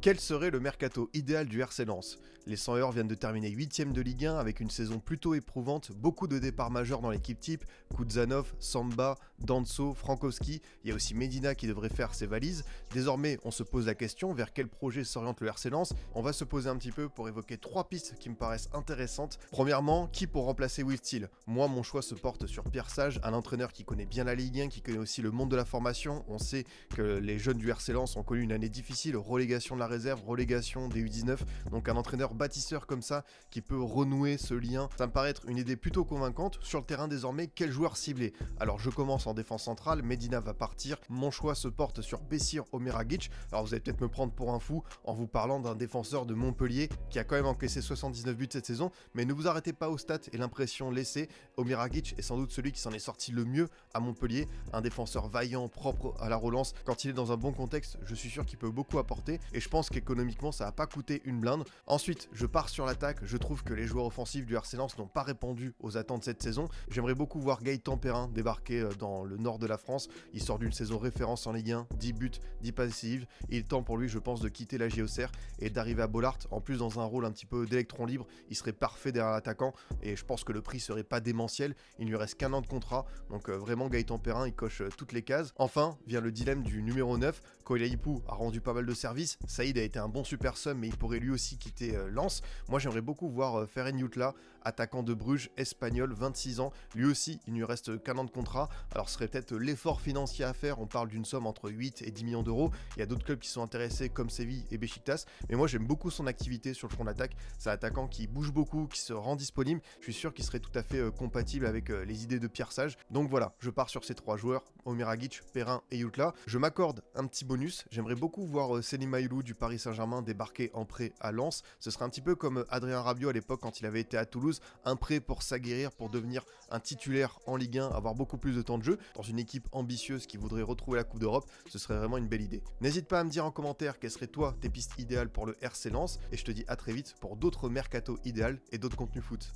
Quel serait le mercato idéal du RC Lens? Les 100 heures viennent de terminer 8ème de Ligue 1 avec une saison plutôt éprouvante, beaucoup de départs majeurs dans l'équipe type, Kuzanov, Samba, Danso, Frankowski, il y a aussi Medina qui devrait faire ses valises. Désormais, on se pose la question vers quel projet s'oriente le RC Lens. On va se poser un petit peu pour évoquer 3 pistes qui me paraissent intéressantes. Premièrement, qui pour remplacer Will Steele? Moi, mon choix se porte sur Pierre Sage, un entraîneur qui connaît bien la Ligue 1, qui connaît aussi le monde de la formation. On sait que les jeunes du RC Lens ont connu une année difficile, relégation de la réserve, relégation des U19, donc un entraîneur bâtisseur comme ça qui peut renouer ce lien, ça me paraît être une idée plutôt convaincante. Sur le terrain désormais, quel joueur cibler? Alors je commence en défense centrale, Medina va partir, mon choix se porte sur Bessir Omeragic. Alors vous allez peut-être me prendre pour un fou en vous parlant d'un défenseur de Montpellier qui a quand même encaissé 79 buts cette saison, mais ne vous arrêtez pas aux stats et l'impression laissée, Omeragic est sans doute celui qui s'en est sorti le mieux à Montpellier, un défenseur vaillant, propre à la relance, quand il est dans un bon contexte, je suis sûr qu'il peut beaucoup apporter, et je pense qu'économiquement ça va pas coûté une blinde. Ensuite, je pars sur l'attaque, je trouve que les joueurs offensifs du RC Lens n'ont pas répondu aux attentes cette saison. J'aimerais beaucoup voir Gaëtan Perrin débarquer dans le nord de la France. Il sort d'une saison référence en Ligue 1, 10 buts, 10 passes décisives. Il est temps pour lui, je pense, de quitter la JOCR et d'arriver à Bollaert. En plus, dans un rôle un petit peu d'électron libre, il serait parfait derrière l'attaquant et je pense que le prix serait pas démentiel. Il ne lui reste qu'un an de contrat, donc vraiment Gaëtan Perrin, il coche toutes les cases. Enfin, vient le dilemme du numéro 9. Koila Ipou a rendu pas mal de services. Saïd a été un bon super sub, mais il pourrait lui aussi quitter Lens. Moi, j'aimerais beaucoup voir Ferren Jutla, attaquant de Bruges, espagnol, 26 ans. Lui aussi, il ne lui reste qu'un an de contrat. Alors, ce serait peut-être l'effort financier à faire. On parle d'une somme entre 8 et 10 millions d'euros. Il y a d'autres clubs qui sont intéressés, comme Séville et Beşiktaş. Mais moi, j'aime beaucoup son activité sur le front d'attaque. C'est un attaquant qui bouge beaucoup, qui se rend disponible. Je suis sûr qu'il serait tout à fait compatible avec les idées de Pierre Sage. Donc voilà, je pars sur ces 3 joueurs, Omeragic, Perrin et Jutla. Je m'accorde un petit bonus. J'aimerais beaucoup voir Selim Ayoulou du Paris Saint-Germain débarquer en prêt à Lens. Ce serait un petit peu comme Adrien Rabiot à l'époque quand il avait été à Toulouse, un prêt pour s'aguerrir, pour devenir un titulaire en Ligue 1, avoir beaucoup plus de temps de jeu dans une équipe ambitieuse qui voudrait retrouver la Coupe d'Europe. Ce serait vraiment une belle idée. N'hésite pas à me dire en commentaire quelles seraient toi tes pistes idéales pour le RC Lens et je te dis à très vite pour d'autres mercato idéal et d'autres contenus foot.